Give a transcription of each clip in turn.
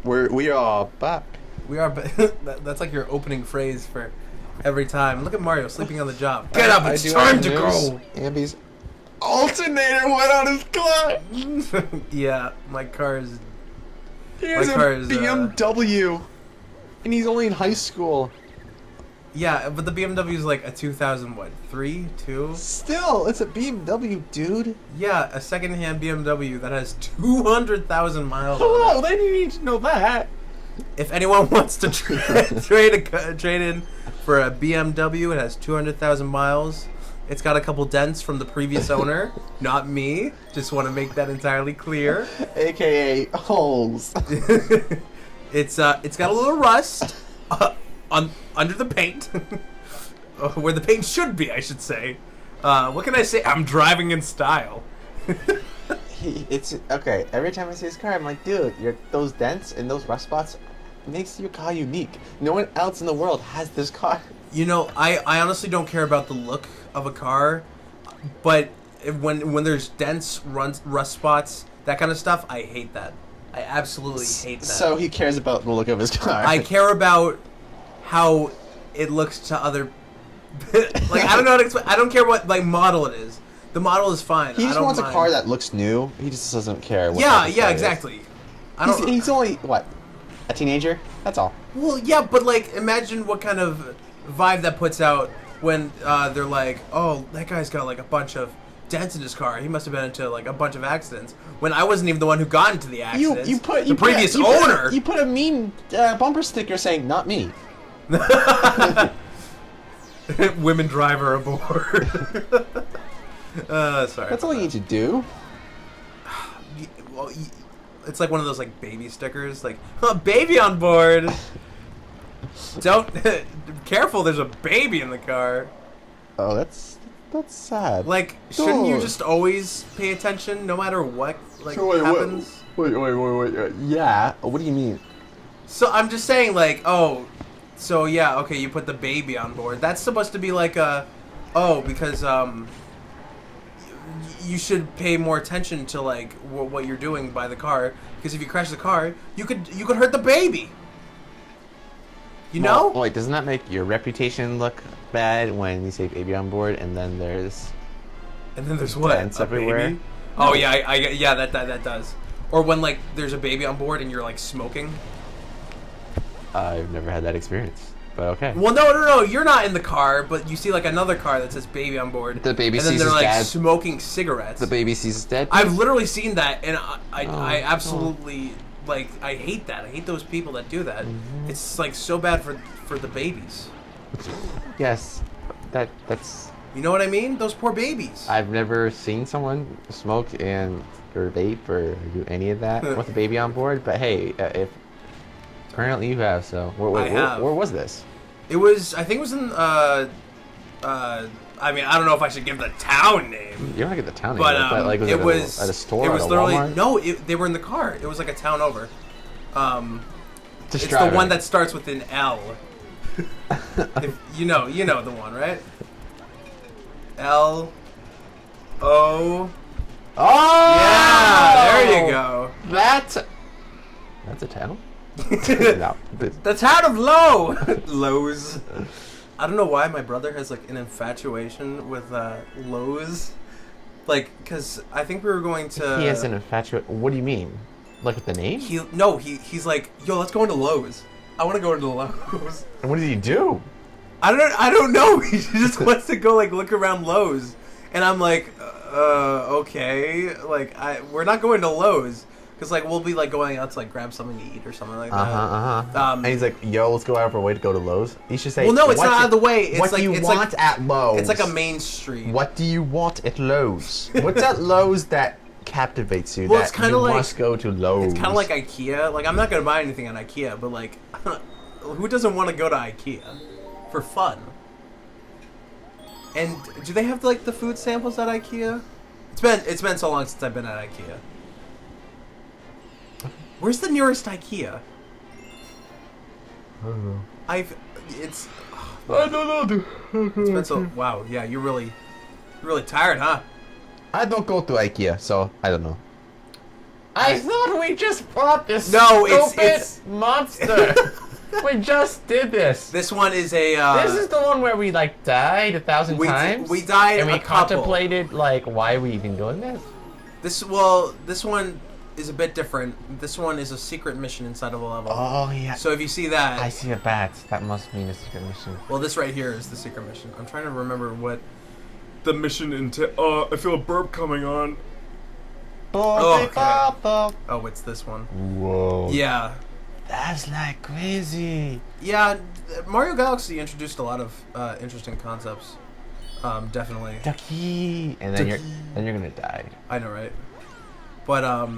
We are back. We are. That's like your opening phrase for every time. Look at Mario sleeping on the job. Get up! It's time to go. Ambi's alternator went on his car. Yeah, my car is. He has a BMW, and he's only in high school. Yeah, but the BMW is like a 2003, 2. Still, it's a BMW, dude. Yeah, a second-hand BMW that has 200,000 miles. Hello, then you need to know that. If anyone wants to trade in for a BMW, it has 200,000 miles. It's got a couple dents from the previous owner, not me. Just want to make that entirely clear. AKA holes. It's got a little rust under the paint, where the paint should be, I should say. What can I say? I'm driving in style. It's okay. Every time I see his car, I'm like, dude, those dents and those rust spots makes your car unique. No one else in the world has this car. You know, I honestly don't care about the look of a car, but when there's dents, rust spots, that kind of stuff, I hate that. I absolutely hate that. So he cares about the look of his car. I care about how it looks to other. Like, I don't know how to explain. I don't care what like model it is. The model is fine. He just wants a car that looks new. He just doesn't care. Yeah, exactly. He's only what, a teenager? That's all. Well, yeah, but like, imagine what kind of vibe that puts out when they're like, "Oh, that guy's got like a bunch of dents in his car. He must have been into like a bunch of accidents." When I wasn't even the one who got into the accidents. You put a mean bumper sticker saying "not me." Women driver aboard. Sorry. That's all you need to do. Well, it's like one of those like baby stickers, like baby on board. Don't careful. There's a baby in the car. Oh, that's sad. Like, shouldn't you just always pay attention, no matter what happens? Wait. Yeah. What do you mean? So I'm just saying, like, so yeah, okay, you put the baby on board. That's supposed to be like because you should pay more attention to like what you're doing by the car, because if you crash the car, you could hurt the baby. You know? Wait, doesn't that make your reputation look bad when you say baby on board, and then there's what? Dents everywhere? Baby? Oh yeah, yeah, that does. Or when like there's a baby on board and you're like smoking. I've never had that experience, but okay. Well, no, you're not in the car, but you see like another car that says baby on board. The baby sees his dad. And then they're like smoking cigarettes. The baby sees his dad. I've literally seen that, and I absolutely like. I hate that. I hate those people that do that. Mm-hmm. It's like so bad for the babies. Yes, that's. You know what I mean? Those poor babies. I've never seen someone smoke or vape or do any of that with a baby on board. But hey, if apparently you have, so where was this? It was. I think it was in. I mean, I don't know if I should give the town name. You're not get the town name, but like it was at a store. It was at a literally Walmart? No. They were in the car. It was like a town over. It's the one that starts with an L. If, you know the one, right? L. O. Oh! Yeah, there you go. That's a town? No. The town of Lowe's. I don't know why my brother has like an infatuation with Lowe's. Like, because I think we were going to... He has an infatuation... What do you mean? Like with the name? He's like, yo, let's go into Lowe's. I want to go into Lowe's. And what did he do? I don't know. He just wants to go like look around Lowe's. And I'm like, okay. Like, we're not going to Lowe's. Because, like, we'll be, like, going out to, like, grab something to eat or something like that. And he's like, yo, let's go out of our way to go to Lowe's. You should say, well, no, it's not out of the way. It's what like, do you want at Lowe's? It's like a main street. What do you want at Lowe's? What's at Lowe's that captivates you, well, that it's kind you of like, must go to Lowe's? It's kind of like IKEA. Like, I'm not going to buy anything on IKEA, but, like, who doesn't want to go to IKEA for fun? And do they have, like, the food samples at IKEA? It's been so long since I've been at IKEA. Where's the nearest IKEA? I don't know. I don't know, dude. It's been so... Wow, yeah, you're really tired, huh? I don't go to IKEA, so I don't know. I thought we just fought this No, stupid monster. We just did this. This one is a. This is the one where we like died 1,000 times. We died, and we a couple. contemplated like why are we even doing this. This one is a bit different. This one is a secret mission inside of a level. Oh yeah. So if you see that, I see a bat. That must mean a secret mission. Well, this right here is the secret mission. I'm trying to remember what the mission entails. I feel a burp coming on. Oh, okay. Oh, it's this one. Whoa. Yeah. That's like crazy. Yeah, Mario Galaxy introduced a lot of interesting concepts. Definitely. Ducky. And then you're gonna die. I know, right? But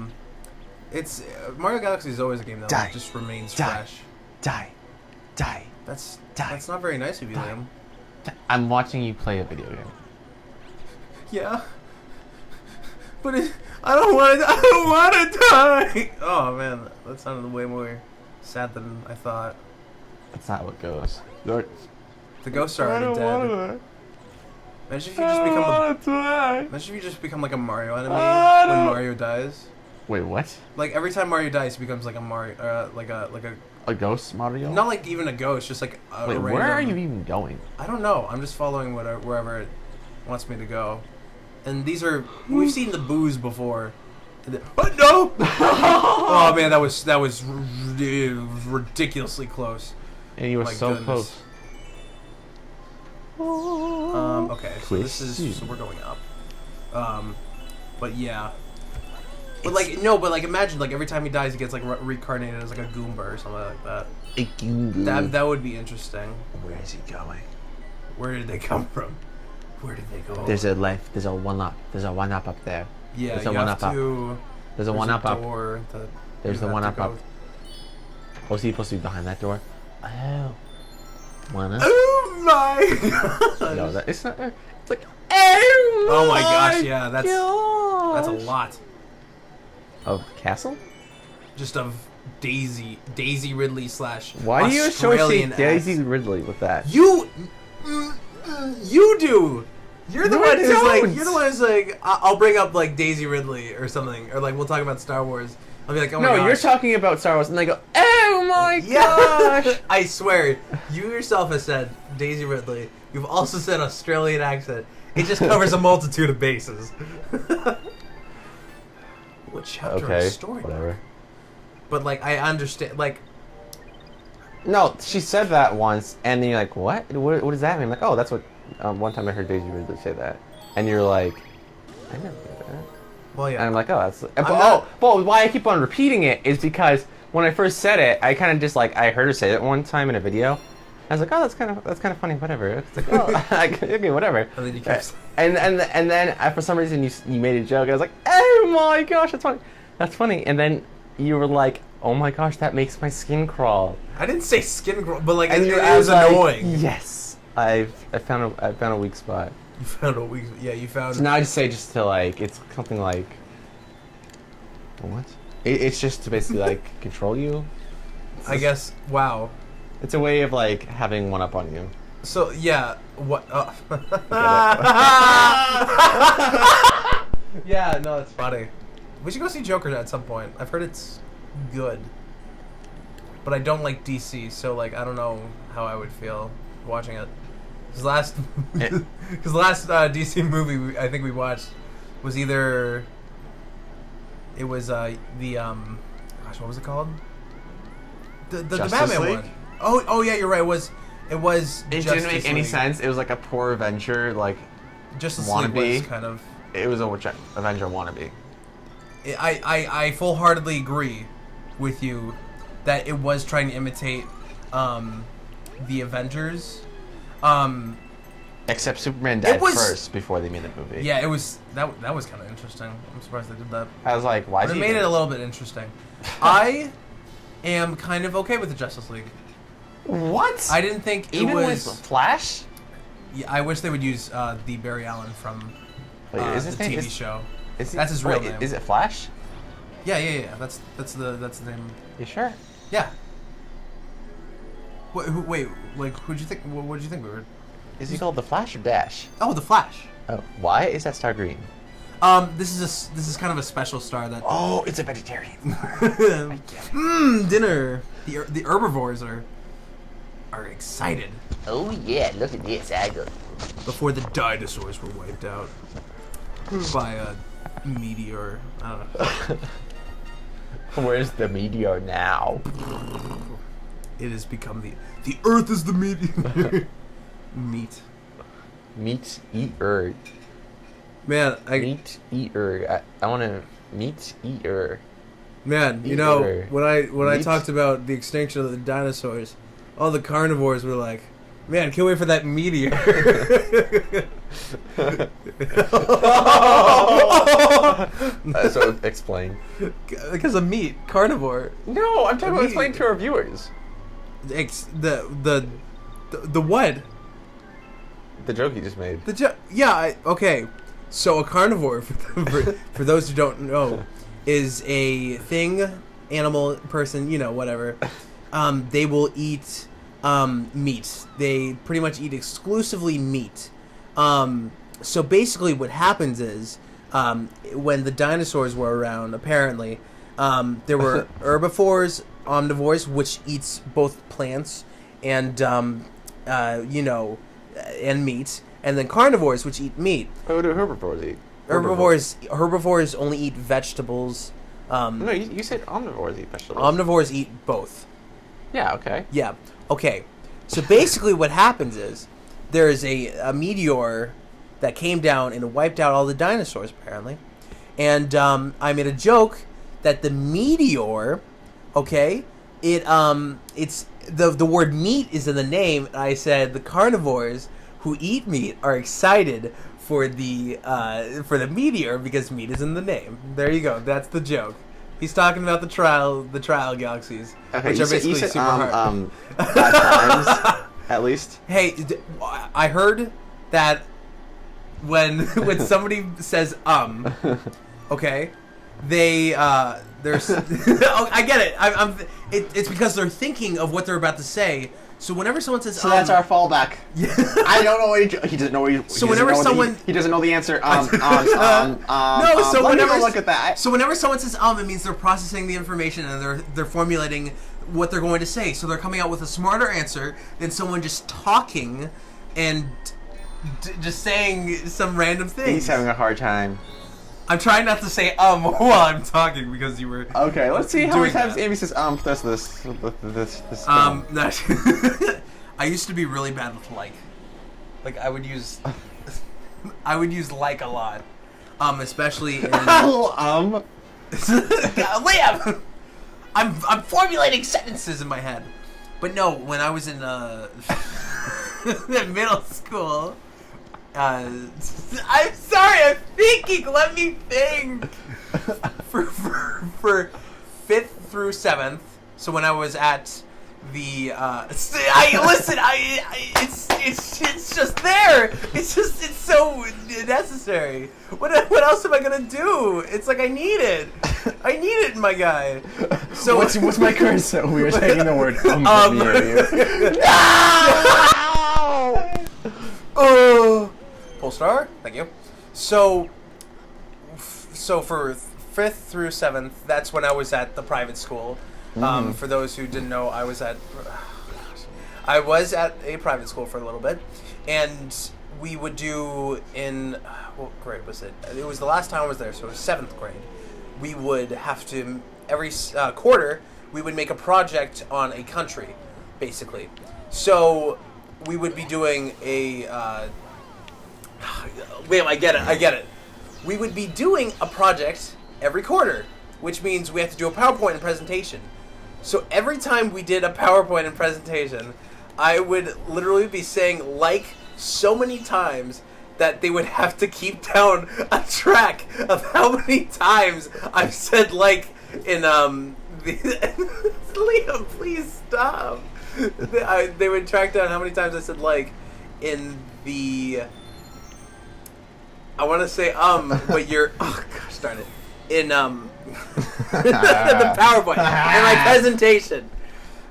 it's Mario Galaxy is always a game that just remains fresh. Die. That's not very nice of you, Liam. I'm watching you play a video game. Yeah. But I don't want to die. Oh man, that sounded way more sad than I thought. That's not what goes. The ghosts are already dead. Imagine if you just become imagine if you just become like a Mario enemy when Mario dies. Wait, what? Like every time Mario dies, he becomes like a Mario, like a ghost Mario. Not like even a ghost, just like a Wait, random, where are you even going? I don't know. I'm just following wherever it wants me to go. And these are we've seen the boos before. Oh no! Oh man, that was ridiculously close. And you were so close. Okay, so we're going up. But yeah. But like imagine like every time he dies he gets like reincarnated as like a Goomba or something like that. A Goomba. That would be interesting. Where is he going? Where did they come from? Where did they go? There's a one-up. There's a one-up up there. Yeah, there's a one-up up. There's a one-up up. There's the one-up up. Oh, is he supposed to be behind that door? Oh. One-up. Oh my god! No, it's not. It's like. Oh my gosh! Yeah, that's a lot. Of castle? Just of Daisy Ridley / Why do you associate Daisy ass. Ridley with that? You do. You're the one who's like, I'll bring up like Daisy Ridley or something, or like we'll talk about Star Wars. I'll be like, oh my gosh. No, you're talking about Star Wars, and they go, oh my gosh! I swear, you yourself have said Daisy Ridley. You've also said Australian accent. It just covers a multitude of bases. What chapter of the story? Whatever. But like, I understand. Like, no, she said that once, and then you're like, what? What does that mean? I'm like, oh, that's what. One time I heard Daisy Ridley say that, and you're like, I never heard that. Well, yeah. And I'm like, oh, that's. But why I keep on repeating it is because when I first said it, I kind of just like I heard her say it one time in a video. I was like, oh, that's kind of funny, whatever. It's like, oh, okay, whatever. And then you kept and then for some reason you made a joke. I was like, oh my gosh, that's funny. That's funny. And then you were like, oh my gosh, that makes my skin crawl. I didn't say skin crawl, but like and it was annoying. Yes, I found a weak spot. You found a weak. Yeah, you found. So now I just say to like it's something like what? It's just to basically like control you. I guess. Wow. It's a way of like having one up on you. So yeah, what? Yeah, no, it's funny. We should go see Joker at some point. I've heard it's good, but I don't like DC, so like I don't know how I would feel watching it. His last DC movie I think we watched was either it was gosh, what was it called? The Batman League? one. Oh yeah, you're right. It was. It didn't make any sense. It was like a poor Avenger like Justice wannabe. League was kind of. It was a Avenger wannabe. I full-heartedly agree with you that it was trying to imitate the Avengers. Except Superman died first before they made the movie. Yeah, it was that was kind of interesting. I'm surprised they did that. I was like, why? But it made it a little bit interesting. I am kind of okay with the Justice League. What? I didn't think even it was with Flash. Yeah, I wish they would use the Barry Allen from the TV show. That's his real name. Is it Flash? Yeah. That's the name. You sure? Yeah. Wait, like who'd you think? What did you think we were? Is he called the Flash or Dash? Oh, the Flash. Oh, why is that star green? This is kind of a special star that. Oh, it's a vegetarian. Dinner. The herbivores are excited. Oh yeah, look at this. I got. Before the dinosaurs were wiped out by a meteor. I don't know. Where's the meteor now? It has become the Earth is the meteor. Meat. Meat eater. Man, Meat eater. I want to meat eater. Man, you know, when I talked about the extinction of the dinosaurs, all the carnivores were like, "Man, can't wait for that meteor." So explain. Because of meat, carnivore. No, I'm talking about explaining to our viewers. The what? The joke you just made. Okay. So a carnivore, for those who don't know, is a thing, animal, person, whatever. They will eat meat. They pretty much eat exclusively meat. So basically what happens is, when the dinosaurs were around, apparently, there were herbivores, omnivores, which eats both plants and, and meat, and then carnivores, which eat meat. What do herbivores eat? Herbivores only eat vegetables. No, you said omnivores eat vegetables. Omnivores eat both. Yeah, okay. Yeah, okay. So basically what happens is there is a meteor that came down and wiped out all the dinosaurs, apparently. And I made a joke that the meteor, okay, it's the word meat is in the name, and I said the carnivores who eat meat are excited for the meteor because meat is in the name. There you go. That's the joke. He's talking about the trial galaxies, which are basically super hard. 5 times at least. Hey, I heard that when somebody says okay, there's oh, I get it. It's because they're thinking of what they're about to say. So whenever someone says, so that's our fallback. I don't know what he doesn't know. What he, so whenever someone he doesn't know the answer. No. So whenever look at that. So whenever someone says it means they're processing the information and they're formulating what they're going to say. So they're coming out with a smarter answer than someone just talking and just saying some random thing. He's having a hard time. I'm trying not to say while I'm talking because you were okay. Let's see how many times Amy says this. I used to be really bad with like I would use like a lot, especially in Liam. I'm formulating sentences in my head, but no, when I was in middle school. I'm sorry, I'm thinking. Let me think. For 5th through 7th. So when I was at the it's just there. It's so necessary. What else am I gonna do? It's like I need it, my guy. So what's my cursor? We were taking the word No! Oh. Full star, thank you. So for 5th through 7th, that's when I was at the private school. For those who didn't know, I was at a private school for a little bit, and we would do in what grade was it? It was the last time I was there, so it was 7th grade. We would have to every quarter we would make a project on a country, basically. So we would be doing a. Wait, I get it. We would be doing a project every quarter, which means we have to do a PowerPoint and presentation. So every time we did a PowerPoint and presentation, I would literally be saying like so many times that they would have to keep down a track of how many times I've said like in Liam, please stop. They would track down how many times I said like in the. I want to say but you're gosh darn it in the PowerPoint in my presentation.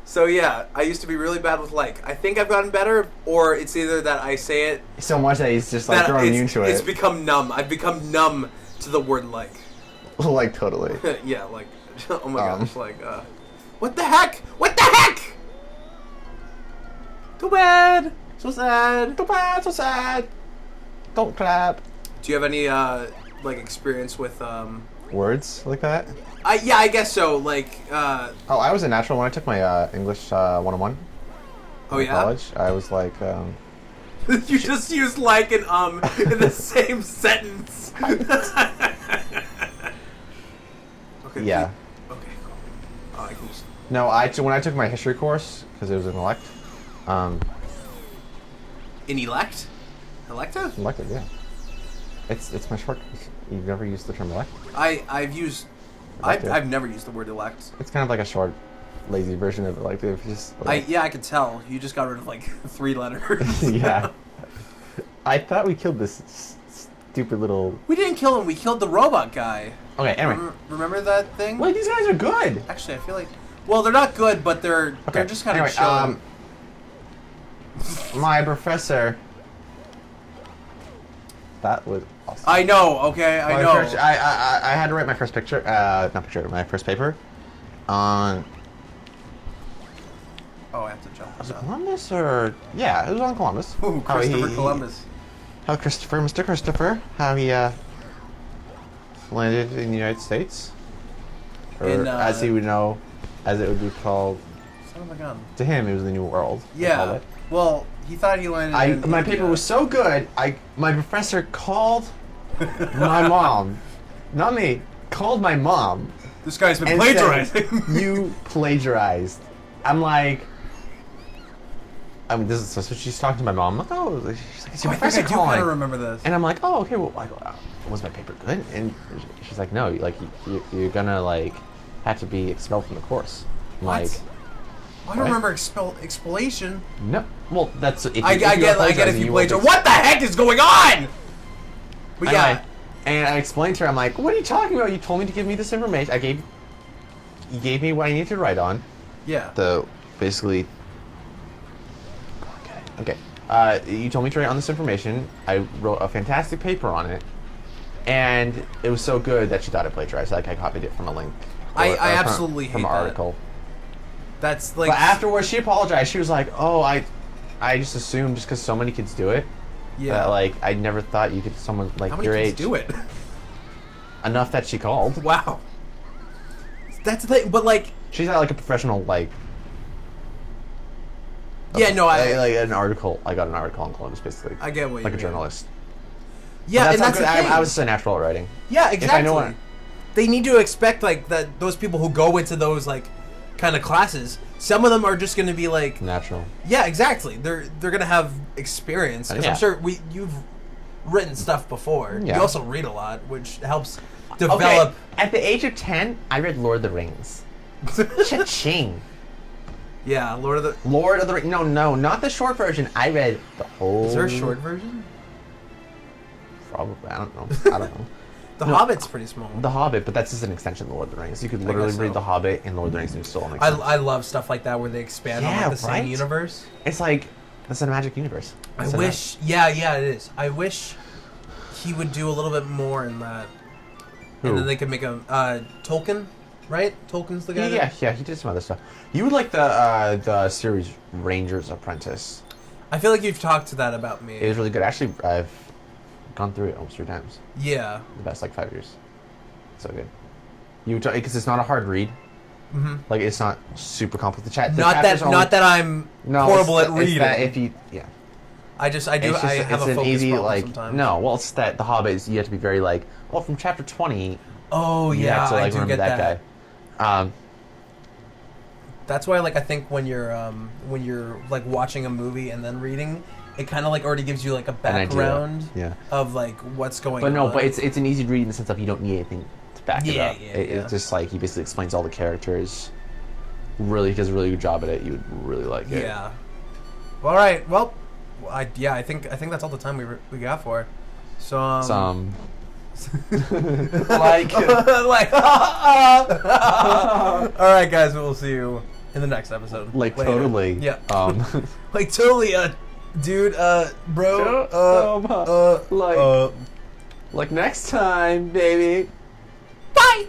So yeah, I used to be really bad with like. I think I've gotten better, or it's either that I say it so much that he's just like growing into it. It's become numb. I've become numb To the word like. Like totally. Yeah, like, oh my gosh, like, what the heck? What the heck? Too bad. So sad. Too bad, so sad. Don't clap. Do you have any, like, experience with, Words like that? yeah, I guess so, like, Oh, I was a natural when I took my English 101 in college. I was like, you just used like and in the same sentence. Okay. yeah. Okay, cool. Oh, I can just... No, when I took my history course, because it was an elect, In elect? Elective? elective, yeah. It's my short. You've never used the term elect? I've used... I've never used the word elect. It's kind of like a short, lazy version of elective. Just like, Yeah, I could tell. You just got rid of like 3 letters. yeah. I thought we killed this stupid little... We didn't kill him. We killed the robot guy. Okay, anyway. Remember that thing? Wait, these guys are good! Actually, I feel like... Well, they're not good, but they're just kind of chill. My professor... That was awesome. I know, okay, I know. I had to write my first picture, my first paper on... Oh, I have to jump. Was it Columbus or... Yeah, it was on Columbus. Ooh, Christopher Columbus. How Mr. Christopher, how he landed in the United States. Or as he would know, as it would be called. Son of a gun. To him, it was the New World. Yeah. Well, he thought he landed in my India. paper was so good, my professor called my mom. Not me. Called my mom. This guy's been and plagiarizing. said, you plagiarized. I'm like... this is so she's talking to my mom. I'm like, oh, she's like, it's your professor I do calling. kind of remember this. And I'm like, oh, okay. Well, was my paper good? And she's like, no, like you're gonna like have to be expelled from the course. I'm What? like, I don't remember expellation. no. Well, that's if you, I get if you plagiarize. What the heck is going on? But yeah. And I explained to her, I'm like, what are you talking about? You told me to give me this information. You gave me what I needed to write on. Yeah. Basically. Okay. You told me to write on this information. I wrote a fantastic paper on it, and it was so good that she thought I plagiarized. Like I copied it from a link. I absolutely hate from an article. That's like. But afterwards, she apologized. She was like, "Oh, I just assumed just because so many kids do it. Yeah. That, like I never thought you could someone like How many your kids age do it? Enough that she called. Wow. That's the thing, but like. She's not like a professional like. Yeah, no, like an article. I got an article on Columbus, basically. I get what you mean. Like a journalist. Yeah, and that's the thing. I was a natural at writing. Yeah, exactly. If I know they need to expect like that. Those people who go into those like kind of classes, some of them are just going to be like natural. Yeah, exactly. They're going to have experience. Because I'm sure you've written stuff before. Yeah. You also read a lot, which helps develop. Okay. At the age of 10, I read Lord of the Rings. Cha-ching. Yeah, Lord of the Rings. No, not the short version. I read the whole. Is there a short version? Probably. I don't know. The Hobbit's pretty small. The Hobbit, but that's just an extension of Lord of the Rings. You could literally read The Hobbit and Lord of the Rings and still make sense. I love stuff like that where they expand on like, the same universe. It's like the cinematic universe. I wish. Yeah, it is. I wish he would do a little bit more in that. Who? And then they could make a Tolkien, right? Tolkien's the guy. Yeah, he did some other stuff. You would like the series Ranger's Apprentice. I feel like you've talked to that about me. It was really good. Actually, I've gone through it almost 3 times. Yeah. The best 5 years. So good. Because it's not a hard read. Mm-hmm. Like it's not super complex. Not that I'm horrible at reading. It's that if you I have a focus problem sometimes. No, well, it's that The Hobbit you have to be very like, well, from chapter 20. Oh yeah, have to, like, I do remember get that guy. That's why, like, I think when you're like watching a movie and then reading, it kind of like already gives you like a background of like what's going on. But no, but it's an easy read in the sense of you don't need anything to back it up. Yeah. It's just like he basically explains all the characters. Really, he does a really good job at it. You would really like it. Yeah. All right. Well, I think that's all the time we got for it. So like all right, guys. We'll see you in the next episode. Like later. Totally. Yeah. Like totally. Dude. Bro. Like next time, baby. Bye.